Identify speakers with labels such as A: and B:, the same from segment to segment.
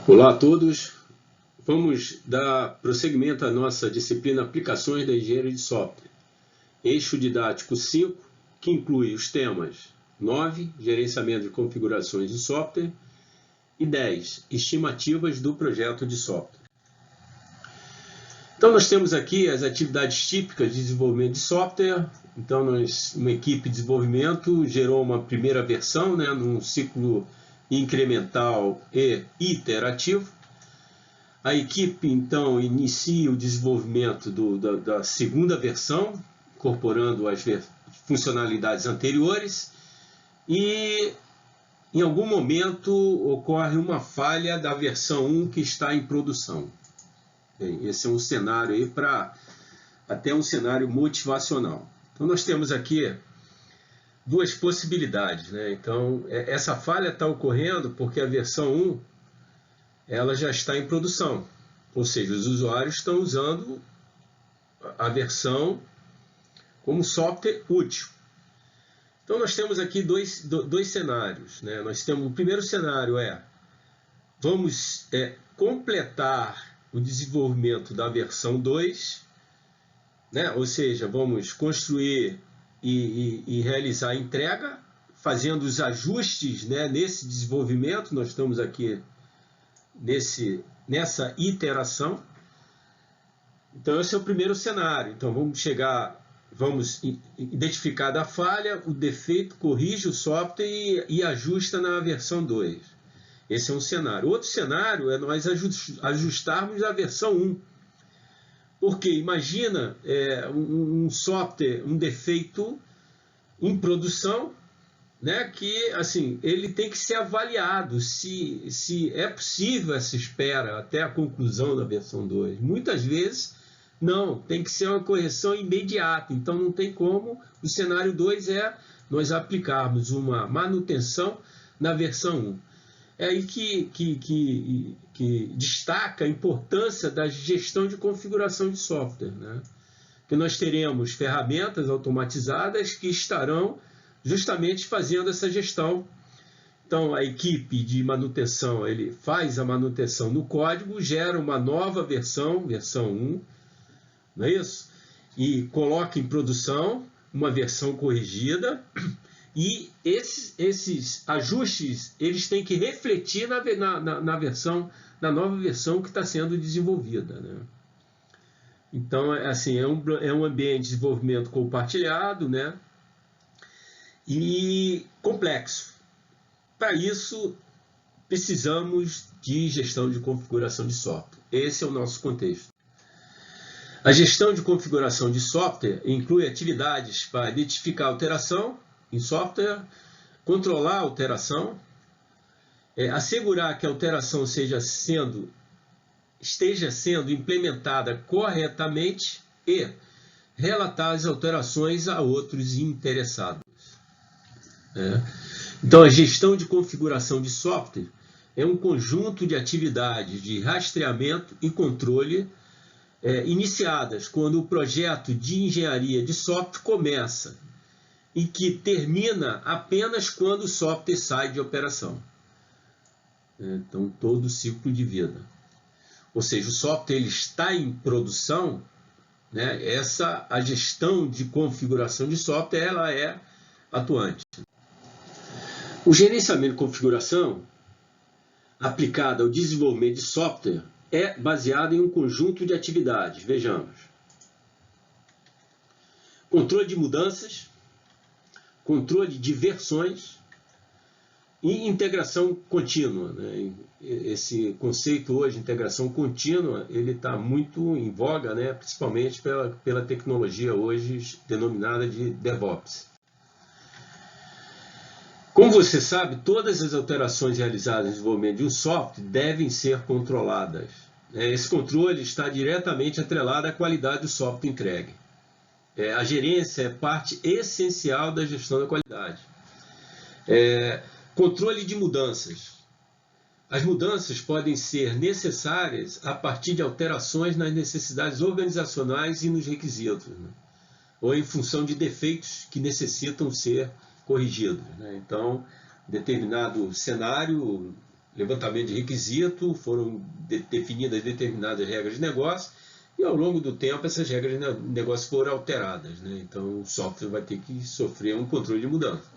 A: Olá a todos, vamos dar prosseguimento à nossa disciplina Aplicações da Engenharia de Software, eixo didático 5, que inclui os temas 9, Gerenciamento de configurações de software, e 10, Estimativas do projeto de software. Então nós temos aqui as atividades típicas de desenvolvimento de software. Então uma equipe de desenvolvimento gerou uma primeira versão, num ciclo incremental e iterativo. A equipe, então, inicia o desenvolvimento da segunda versão, incorporando as funcionalidades anteriores, e em algum momento ocorre uma falha da versão 1 que está em produção. Bem, esse é um cenário aí até um cenário motivacional. Então nós temos aqui duas possibilidades, Então essa falha está ocorrendo porque a versão 1 ela já está em produção, ou seja, os usuários estão usando a versão como software útil. Então nós temos aqui dois cenários, Nós temos o primeiro cenário vamos completar o desenvolvimento da versão 2, Ou seja, vamos construir e realizar a entrega, fazendo os ajustes, nesse desenvolvimento. Nós estamos aqui nessa iteração. Então esse é o primeiro cenário. Então vamos identificar a falha, o defeito, corrige o software e ajusta na versão 2. Esse é um cenário. Outro cenário é nós ajustarmos a versão 1. Porque imagina um software, um defeito em produção, que assim, ele tem que ser avaliado se é possível essa espera até a conclusão da versão 2. Muitas vezes não, tem que ser uma correção imediata. Então não tem como. O cenário 2 é nós aplicarmos uma manutenção na versão 1. É aí que destaca a importância da gestão de configuração de software, Que nós teremos ferramentas automatizadas que estarão justamente fazendo essa gestão. Então a equipe de manutenção ele faz a manutenção no código, gera uma nova versão 1, não é isso? E coloca em produção uma versão corrigida. E esses ajustes eles têm que refletir na nova versão que está sendo desenvolvida, Então assim, é um ambiente de desenvolvimento compartilhado, E complexo. Para isso precisamos de gestão de configuração de software. Esse é o nosso contexto. A gestão de configuração de software inclui atividades para identificar alteração em software, controlar a alteração, assegurar que a alteração esteja sendo implementada corretamente e relatar as alterações a outros interessados. Então, a gestão de configuração de software é um conjunto de atividades de rastreamento e controle iniciadas quando o projeto de engenharia de software começa e que termina apenas quando o software sai de operação. Então, todo o ciclo de vida. Ou seja, o software ele está em produção, a gestão de configuração de software ela é atuante. O gerenciamento de configuração aplicado ao desenvolvimento de software é baseado em um conjunto de atividades. Vejamos. Controle de mudanças, controle de versões e integração contínua. Esse conceito hoje, integração contínua, ele está muito em voga, principalmente pela tecnologia hoje denominada de DevOps. Como você sabe, todas as alterações realizadas no desenvolvimento de um software devem ser controladas. Esse controle está diretamente atrelado à qualidade do software entregue. A gerência é parte essencial da gestão da qualidade. Controle de mudanças. As mudanças podem ser necessárias a partir de alterações nas necessidades organizacionais e nos requisitos, ou em função de defeitos que necessitam ser corrigidos. Então, determinado cenário levantamento de requisito, foram definidas determinadas regras de negócio, e ao longo do tempo essas regras de negócio foram alteradas, né? Então o software vai ter que sofrer um controle de mudança.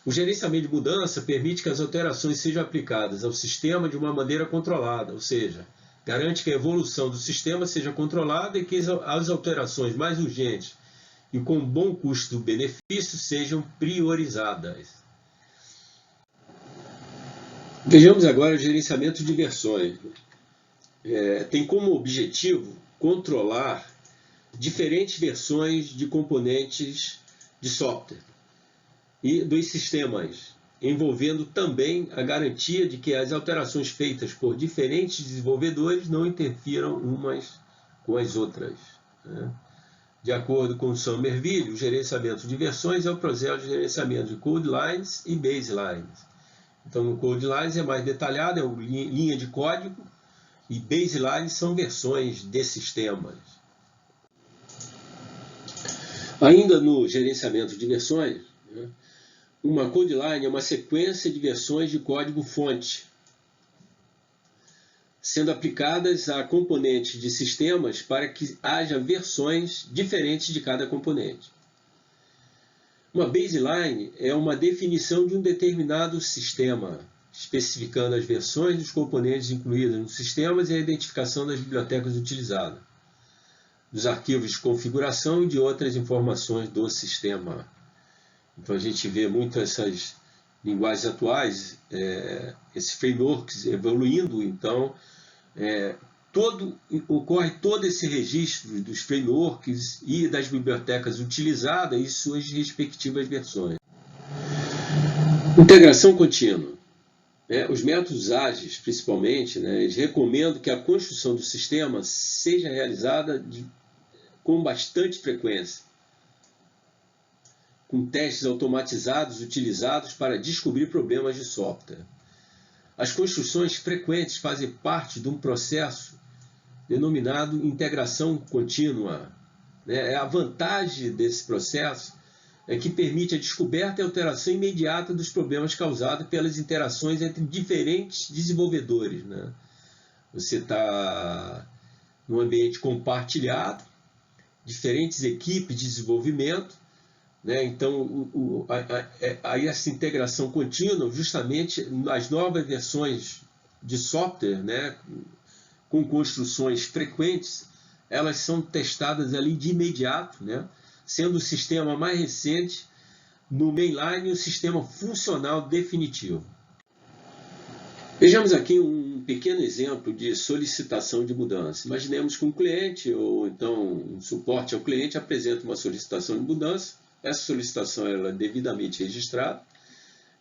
A: O gerenciamento de mudança permite que as alterações sejam aplicadas ao sistema de uma maneira controlada, ou seja, garante que a evolução do sistema seja controlada e que as alterações mais urgentes e com bom custo-benefício sejam priorizadas. Vejamos agora o gerenciamento de versões. Tem como objetivo controlar diferentes versões de componentes de software e dos sistemas, envolvendo também a garantia de que as alterações feitas por diferentes desenvolvedores não interfiram umas com as outras, né? De acordo com Somerville, o gerenciamento de versões é o processo de gerenciamento de codelines e baselines. Então, o codelines é mais detalhado, é uma linha de código, e baselines são versões de sistemas. Ainda no gerenciamento de versões, né, uma codeline é uma sequência de versões de código-fonte, sendo aplicadas a componentes de sistemas para que haja versões diferentes de cada componente. Uma baseline é uma definição de um determinado sistema, especificando as versões dos componentes incluídos nos sistemas e a identificação das bibliotecas utilizadas, dos arquivos de configuração e de outras informações do sistema. Então a gente vê muito essas linguagens atuais, esses frameworks evoluindo, então ocorre todo esse registro dos frameworks e das bibliotecas utilizadas e suas respectivas versões. Integração contínua. Os métodos ágeis, principalmente, eles recomendam que a construção do sistema seja realizada com bastante frequência, com testes automatizados utilizados para descobrir problemas de software. As construções frequentes fazem parte de um processo denominado integração contínua. A vantagem desse processo é que permite a descoberta e alteração imediata dos problemas causados pelas interações entre diferentes desenvolvedores. Você está num ambiente compartilhado, diferentes equipes de desenvolvimento, então aí essa integração contínua, justamente as novas versões de software, com construções frequentes, elas são testadas ali de imediato, sendo o sistema mais recente no mainline o sistema funcional definitivo. Vejamos aqui um pequeno exemplo de solicitação de mudança. Imaginemos que um cliente ou então um suporte ao cliente apresenta uma solicitação de mudança. Essa solicitação ela é devidamente registrada,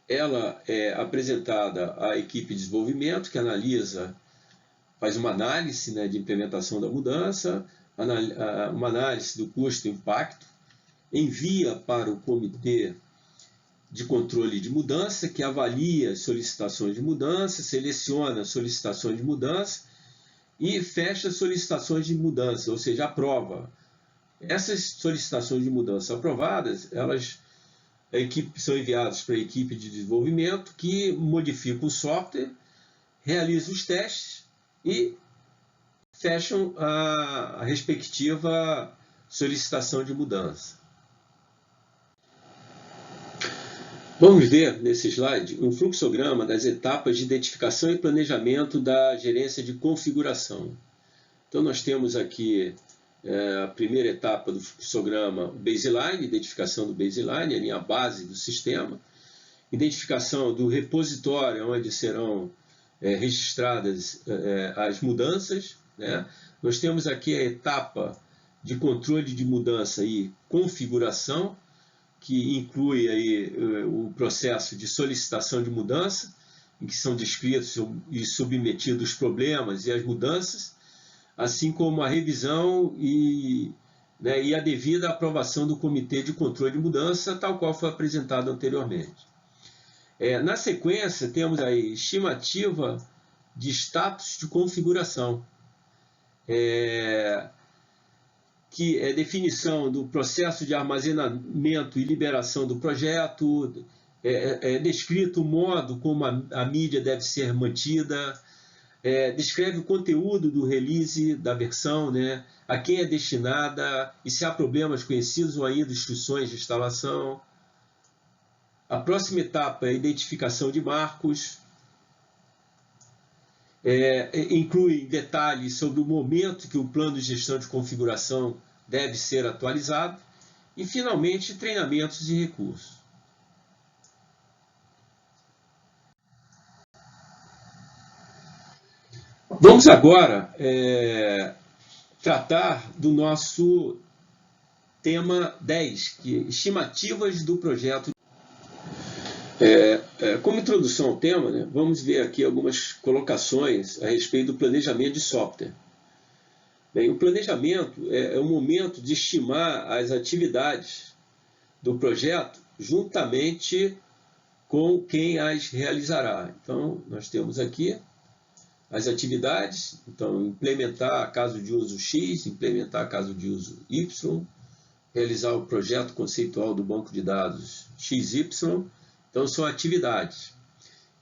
A: ela é apresentada à equipe de desenvolvimento que analisa, faz uma análise de implementação da mudança, uma análise do custo e impacto, envia para o comitê de controle de mudança, que avalia as solicitações de mudança, seleciona solicitações de mudança e fecha solicitações de mudança, ou seja, aprova. Essas solicitações de mudança aprovadas, são enviadas para a equipe de desenvolvimento, que modifica o software, realiza os testes e fecham a respectiva solicitação de mudança. Vamos ver nesse slide um fluxograma das etapas de identificação e planejamento da gerência de configuração. Então nós temos aqui a primeira etapa do fluxograma baseline, identificação do baseline, ali a base do sistema, identificação do repositório onde serão registradas as mudanças. Nós temos aqui a etapa de controle de mudança e configuração, que inclui aí o processo de solicitação de mudança, em que são descritos e submetidos os problemas e as mudanças, assim como a revisão e a devida aprovação do Comitê de Controle de Mudança, tal qual foi apresentado anteriormente. Na sequência, temos a estimativa de status de configuração, que é definição do processo de armazenamento e liberação do projeto, é descrito o modo como a mídia deve ser mantida, descreve o conteúdo do release da versão, né, a quem é destinada e se há problemas conhecidos ou ainda instruções de instalação. A próxima etapa é a identificação de marcos, inclui detalhes sobre o momento que o plano de gestão de configuração deve ser atualizado e, finalmente, treinamentos e recursos. Vamos agora tratar do nosso tema 10, que é estimativas do projeto. Como introdução ao tema, né, vamos ver aqui algumas colocações a respeito do planejamento de software. Bem, o planejamento é o momento de estimar as atividades do projeto juntamente com quem as realizará. Então, nós temos aqui as atividades, então implementar caso de uso X, implementar caso de uso Y, realizar o projeto conceitual do banco de dados XY, então são atividades.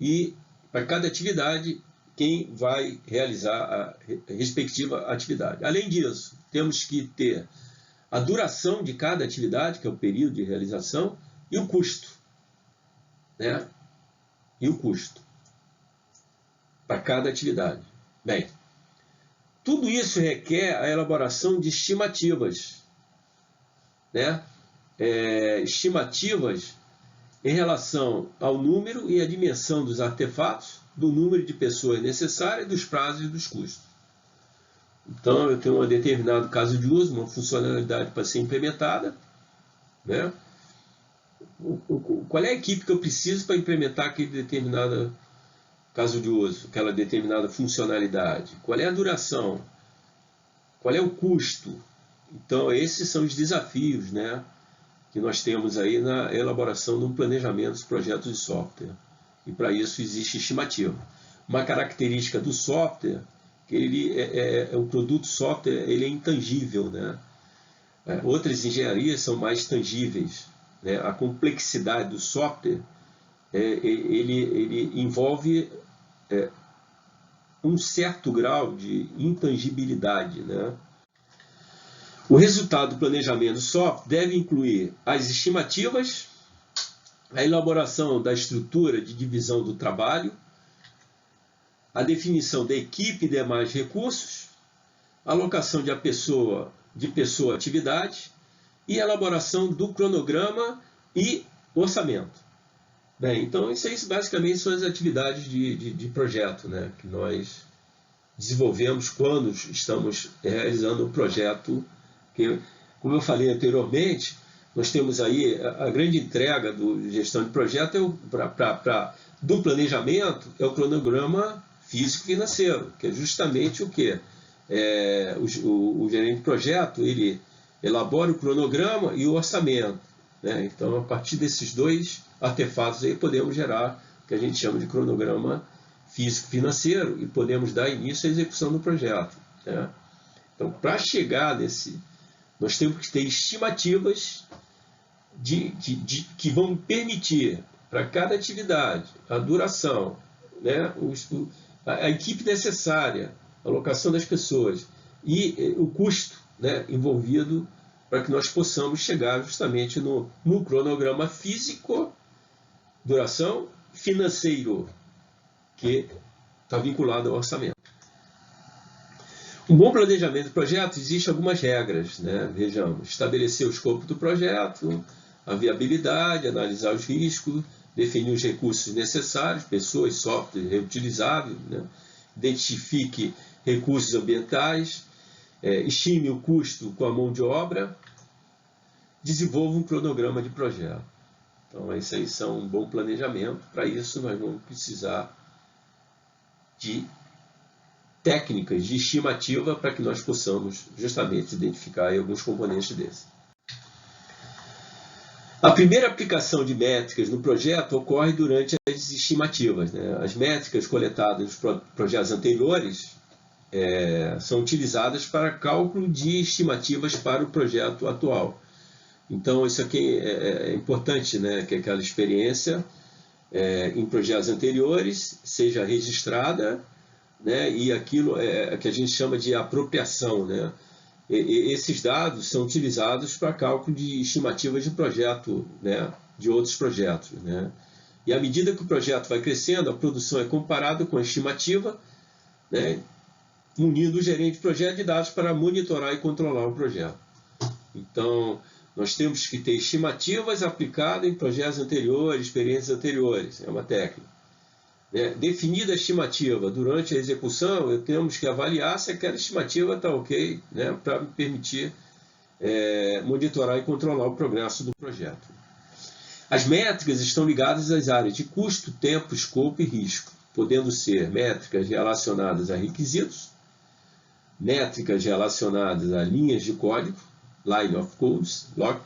A: E para cada atividade, quem vai realizar a respectiva atividade. Além disso, temos que ter a duração de cada atividade, que é o período de realização, e o custo, né? E o custo para cada atividade. Bem, tudo isso requer a elaboração de estimativas, né? Estimativas em relação ao número e à dimensão dos artefatos, do número de pessoas necessárias, dos prazos e dos custos. Então, eu tenho um determinado caso de uso, uma funcionalidade para ser implementada, né? Qual é a equipe que eu preciso para implementar aquele determinado caso de uso, aquela determinada funcionalidade? Qual é a duração? Qual é o custo? Então, esses são os desafios, né, que nós temos aí na elaboração de um planejamento dos projetos de software. E para isso existe estimativa. Uma característica do software, que ele o produto software, ele é intangível, né? Outras engenharias são mais tangíveis, né? A complexidade do software, ele envolve um certo grau de intangibilidade, né? O resultado do planejamento do software deve incluir as estimativas, a elaboração da estrutura de divisão do trabalho, a definição da equipe e demais recursos, a alocação de pessoa a atividade e a elaboração do cronograma e orçamento. Bem, então isso aí basicamente são as atividades de projeto, né, que nós desenvolvemos quando estamos realizando o projeto. Que, como eu falei anteriormente, nós temos aí a grande entrega do gestão de projeto do planejamento, é o cronograma físico-financeiro, que é justamente o que? O gerente de projeto, ele elabora o cronograma e o orçamento, né? Então, a partir desses dois artefatos aí, podemos gerar o que a gente chama de cronograma físico-financeiro e podemos dar início à execução do projeto, né? Então, para chegar nesse... Nós temos que ter estimativas que vão permitir para cada atividade a duração, né, a equipe necessária, a alocação das pessoas e o custo, né, envolvido para que nós possamos chegar justamente no cronograma físico, duração, financeiro, que está vinculado ao orçamento. Um bom planejamento de projeto, existe algumas regras, né? Vejamos, estabelecer o escopo do projeto, a viabilidade, analisar os riscos, definir os recursos necessários, pessoas, software reutilizável, né? Identifique recursos ambientais, estime o custo com a mão de obra, desenvolva um cronograma de projeto. Então, esses aí são um bom planejamento. Para isso, nós vamos precisar de técnicas de estimativa para que nós possamos justamente identificar alguns componentes desses. A primeira aplicação de métricas no projeto ocorre durante as estimativas, né? As métricas coletadas nos projetos anteriores são utilizadas para cálculo de estimativas para o projeto atual. Então, isso aqui é importante, né? Que aquela experiência em projetos anteriores seja registrada, né? E aquilo que a gente chama de apropriação, né? Esses dados são utilizados para cálculo de estimativas de projeto, né? De outros projetos, né? E à medida que o projeto vai crescendo, a produção é comparada com a estimativa, né? Munindo o gerente de projeto de dados para monitorar e controlar o projeto. Então, nós temos que ter estimativas aplicadas em projetos anteriores, experiências anteriores, é uma técnica. Definida a estimativa durante a execução, temos que avaliar se aquela estimativa está ok, né, para permitir monitorar e controlar o progresso do projeto. As métricas estão ligadas às áreas de custo, tempo, escopo e risco, podendo ser métricas relacionadas a requisitos, métricas relacionadas a linhas de código, line of codes, LOC,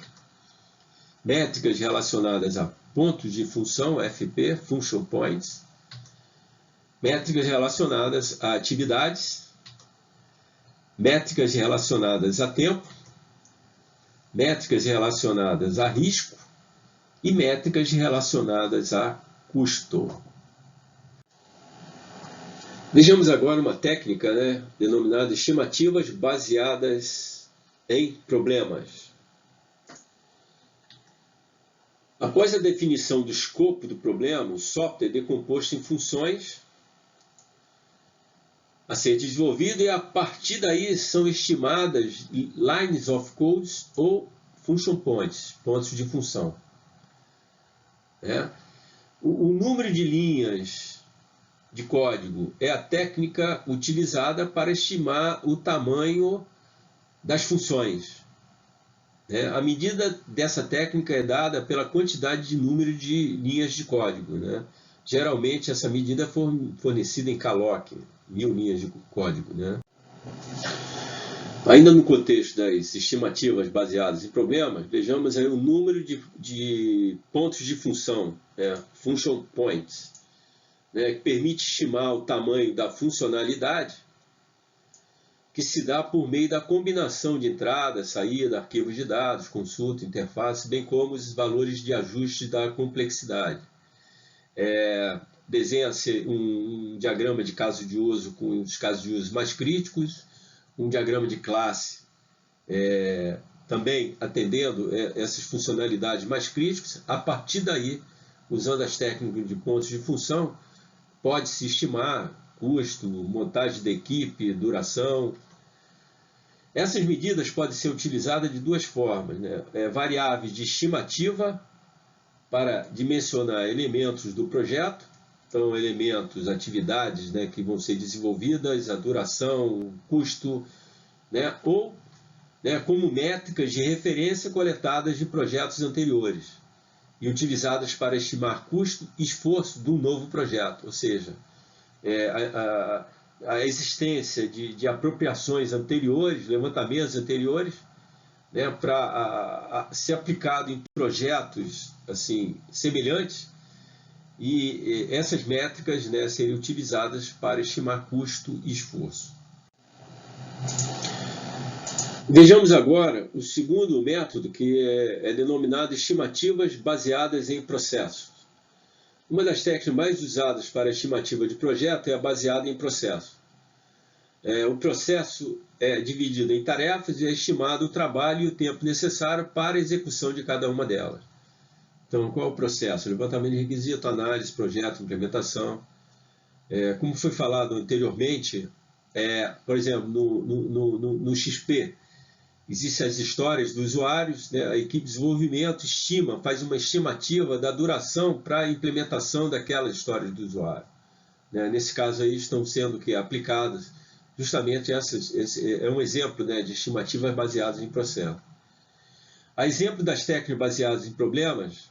A: métricas relacionadas a pontos de função, FP, function points, métricas relacionadas a atividades, métricas relacionadas a tempo, métricas relacionadas a risco e métricas relacionadas a custo. Vejamos agora uma técnica, né, denominada estimativas baseadas em problemas. Após a definição do escopo do problema, o software é decomposto em funções a ser desenvolvido e a partir daí são estimadas lines of codes ou function points, pontos de função. O número de linhas de código é a técnica utilizada para estimar o tamanho das funções. A medida dessa técnica é dada pela quantidade de número de linhas de código. Geralmente essa medida é fornecida em caloc, 1000 linhas de código. Ainda no contexto das estimativas baseadas em problemas, vejamos aí o número de pontos de função, function points, que permite estimar o tamanho da funcionalidade que se dá por meio da combinação de entrada, saída, arquivos de dados, consulta, interface, bem como os valores de ajuste da complexidade. Desenha-se um diagrama de caso de uso com os casos de uso mais críticos, um diagrama de classe também atendendo essas funcionalidades mais críticas. A partir daí, usando as técnicas de pontos de função, pode-se estimar custo, montagem da equipe, duração. Essas medidas podem ser utilizadas de duas formas, variáveis de estimativa para dimensionar elementos do projeto, então elementos, atividades que vão ser desenvolvidas, a duração, o custo, ou como métricas de referência coletadas de projetos anteriores e utilizadas para estimar custo e esforço de um novo projeto, ou seja, a existência de apropriações anteriores, levantamentos anteriores, para ser aplicado em projetos assim, semelhantes, e essas métricas seriam utilizadas para estimar custo e esforço. Vejamos agora o segundo método, que é denominado estimativas baseadas em processos. Uma das técnicas mais usadas para a estimativa de projeto é a baseada em processo. O processo é dividido em tarefas e é estimado o trabalho e o tempo necessário para a execução de cada uma delas. Então, qual é o processo? Levantamento de requisito, análise, projeto, implementação. Como foi falado anteriormente, por exemplo, no XP, existem as histórias dos usuários, a equipe de desenvolvimento faz uma estimativa da duração para a implementação daquelas histórias do usuário. Nesse caso aí estão sendo aplicadas justamente essas, é um exemplo de estimativas baseadas em processo. A exemplo das técnicas baseadas em problemas,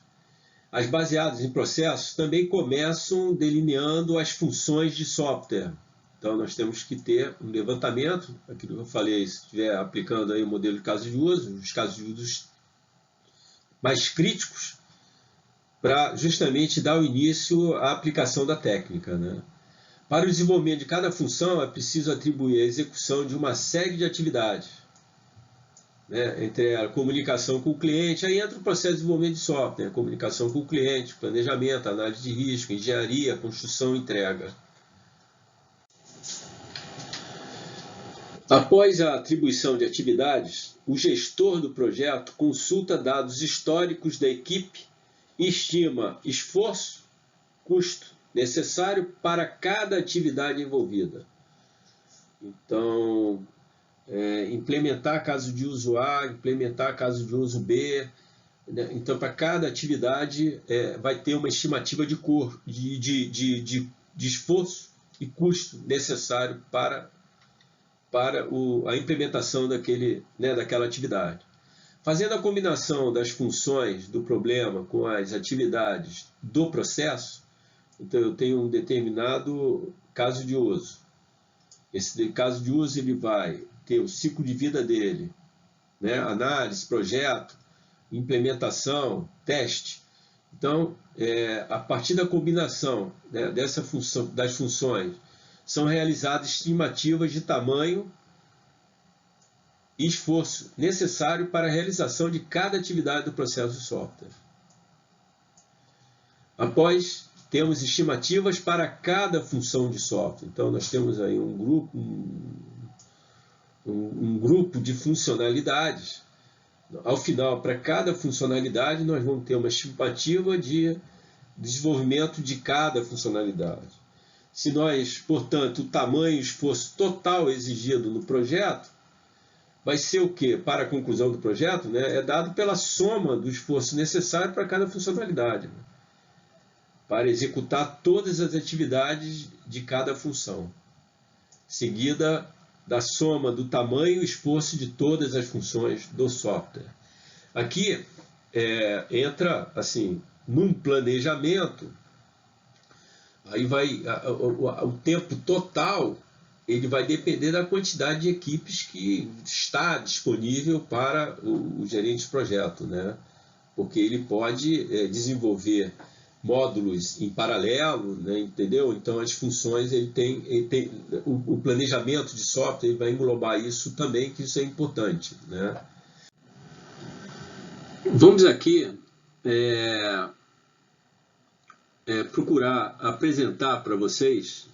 A: as baseadas em processos também começam delineando as funções de software. Então, nós temos que ter um levantamento, aquilo que eu falei, se estiver aplicando aí o modelo de caso de uso, os casos de uso mais críticos, para justamente dar o início à aplicação da técnica. Para o desenvolvimento de cada função, é preciso atribuir a execução de uma série de atividades. né, entre a comunicação com o cliente, aí entra o processo de desenvolvimento de software, né, comunicação com o cliente, planejamento, análise de risco, engenharia, construção e entrega. Após a atribuição de atividades, o gestor do projeto consulta dados históricos da equipe e estima esforço, custo necessário para cada atividade envolvida. Então, implementar caso de uso A, implementar caso de uso B. Né? Então, para cada atividade, vai ter uma estimativa de esforço e custo necessário para a implementação daquela atividade. Fazendo a combinação das funções do problema com as atividades do processo, então eu tenho um determinado caso de uso. Esse caso de uso ele vai ter o ciclo de vida dele, né? Análise, projeto, implementação, teste. Então, a partir da combinação, né, dessa função, das funções, são realizadas estimativas de tamanho e esforço necessário para a realização de cada atividade do processo de software. Após, temos estimativas para cada função de software. Então, nós temos aí um grupo de funcionalidades. Ao final, para cada funcionalidade, nós vamos ter uma estimativa de desenvolvimento de cada funcionalidade. Se nós, portanto, o tamanho e esforço total exigido no projeto, vai ser o quê? Para a conclusão do projeto, né, é dado pela soma do esforço necessário para cada funcionalidade, né, para executar todas as atividades de cada função, seguida da soma do tamanho e esforço de todas as funções do software. Aqui entra, assim, num planejamento, aí vai o tempo total, ele vai depender da quantidade de equipes que está disponível para o gerente de projeto, né? Porque ele pode desenvolver módulos em paralelo, né? Entendeu? Então as funções, ele tem o planejamento de software, ele vai englobar isso também, que isso é importante, né? Vamos aqui procurar apresentar para vocês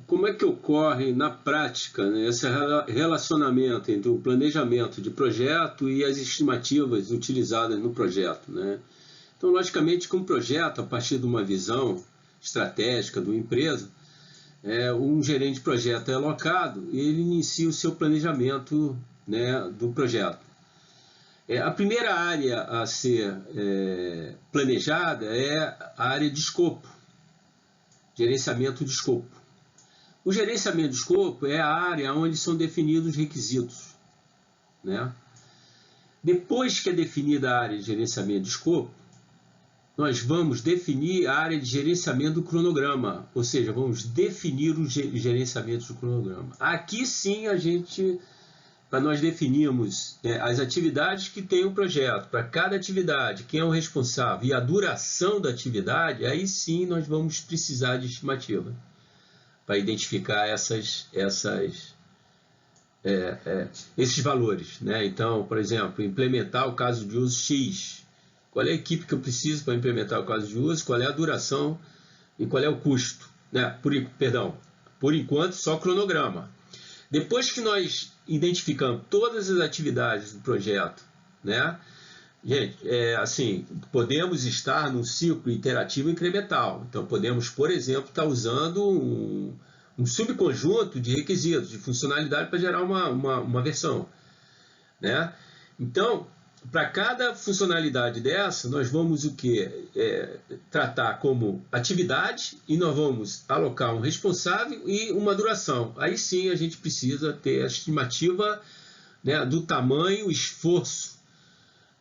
A: como é que ocorre na prática, né, esse relacionamento entre o planejamento de projeto e as estimativas utilizadas no projeto, né? Então, logicamente, com o projeto, a partir de uma visão estratégica de uma empresa, um gerente de projeto é alocado e ele inicia o seu planejamento, né, do projeto. A primeira área a ser planejada é a área de escopo, gerenciamento de escopo. O gerenciamento de escopo é a área onde são definidos os requisitos, né? Depois que é definida a área de gerenciamento de escopo, nós vamos definir a área de gerenciamento do cronograma, ou seja, vamos definir o gerenciamento do cronograma. Aqui sim para nós definirmos as atividades que tem o projeto, para cada atividade, quem é o responsável e a duração da atividade, aí sim nós vamos precisar de estimativa para identificar esses valores, né? Então, por exemplo, implementar o caso de uso X. Qual é a equipe que eu preciso para implementar o caso de uso? Qual é a duração e qual é o custo? Né? Por enquanto, só cronograma. Depois que nós identificamos todas as atividades do projeto, né? Gente, assim, podemos estar num ciclo iterativo incremental. Então, podemos, por exemplo, estar usando um subconjunto de requisitos, de funcionalidade para gerar uma versão, né? Então, para cada funcionalidade dessa, nós vamos o quê? Tratar como atividade e nós vamos alocar um responsável e uma duração. Aí sim a gente precisa ter a estimativa, né, do tamanho, esforço,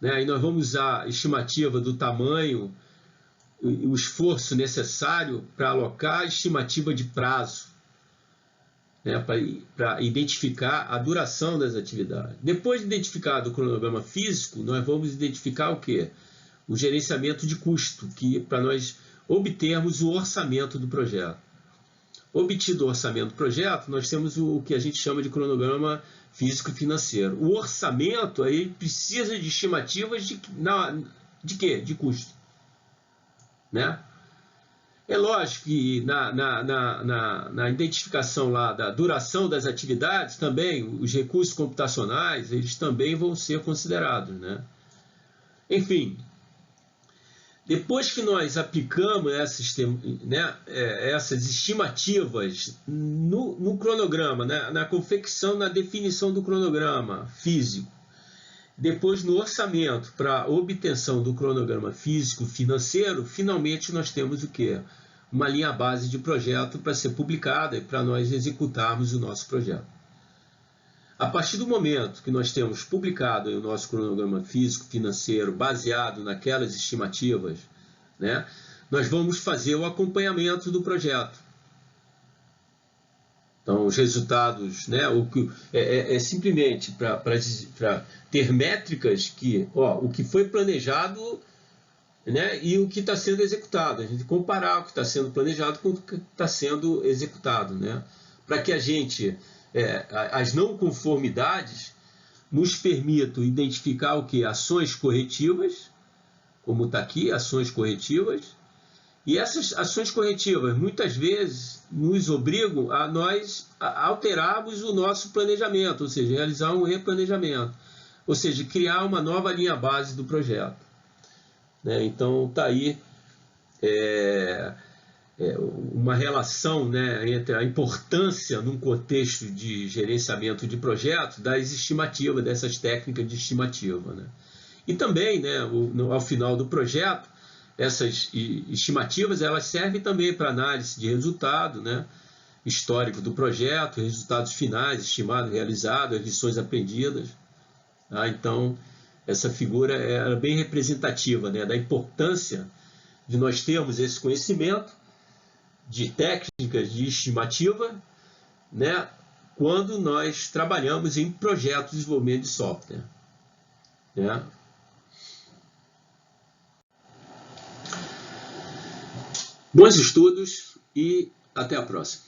A: né? Aí nós vamos usar a estimativa do tamanho, o esforço necessário para alocar a estimativa de prazo, né, para identificar a duração das atividades. Depois de identificado o cronograma físico, nós vamos identificar o quê? O gerenciamento de custo, que para nós obtermos o orçamento do projeto. Obtido o orçamento do projeto, nós temos o que a gente chama de cronograma físico e financeiro. O orçamento aí precisa de estimativas de quê? De custo. Né? É lógico que na identificação lá da duração das atividades, também os recursos computacionais, eles também vão ser considerados. Né? Enfim, depois que nós aplicamos essas estimativas no cronograma, na confecção, na definição do cronograma físico, depois no orçamento para obtenção do cronograma físico financeiro, finalmente nós temos o quê? Uma linha base de projeto para ser publicada e para nós executarmos o nosso projeto. A partir do momento que nós temos publicado o nosso cronograma físico financeiro baseado naquelas estimativas, né, nós vamos fazer o acompanhamento do projeto. Então, os resultados, né, simplesmente para ter métricas que, o que foi planejado, né, e o que está sendo executado. A gente comparar o que está sendo planejado com o que está sendo executado, né, para que a gente, as não conformidades, nos permitam identificar o que? Ações corretivas, como está aqui, ações corretivas. E essas ações corretivas, muitas vezes, nos obrigam a nós alterarmos o nosso planejamento, ou seja, realizar um replanejamento, ou seja, criar uma nova linha base do projeto. Né? Então, está aí uma relação, né, entre a importância, num contexto de gerenciamento de projetos, das estimativas, dessas técnicas de estimativa. Né? E também, né, ao final do projeto, essas estimativas elas servem também para análise de resultado, né, histórico do projeto, resultados finais, estimado, realizado, as lições aprendidas. Tá? Então, essa figura é bem representativa, né, da importância de nós termos esse conhecimento de técnicas de estimativa, né, quando nós trabalhamos em projetos de desenvolvimento de software. Né? Bons estudos e até a próxima.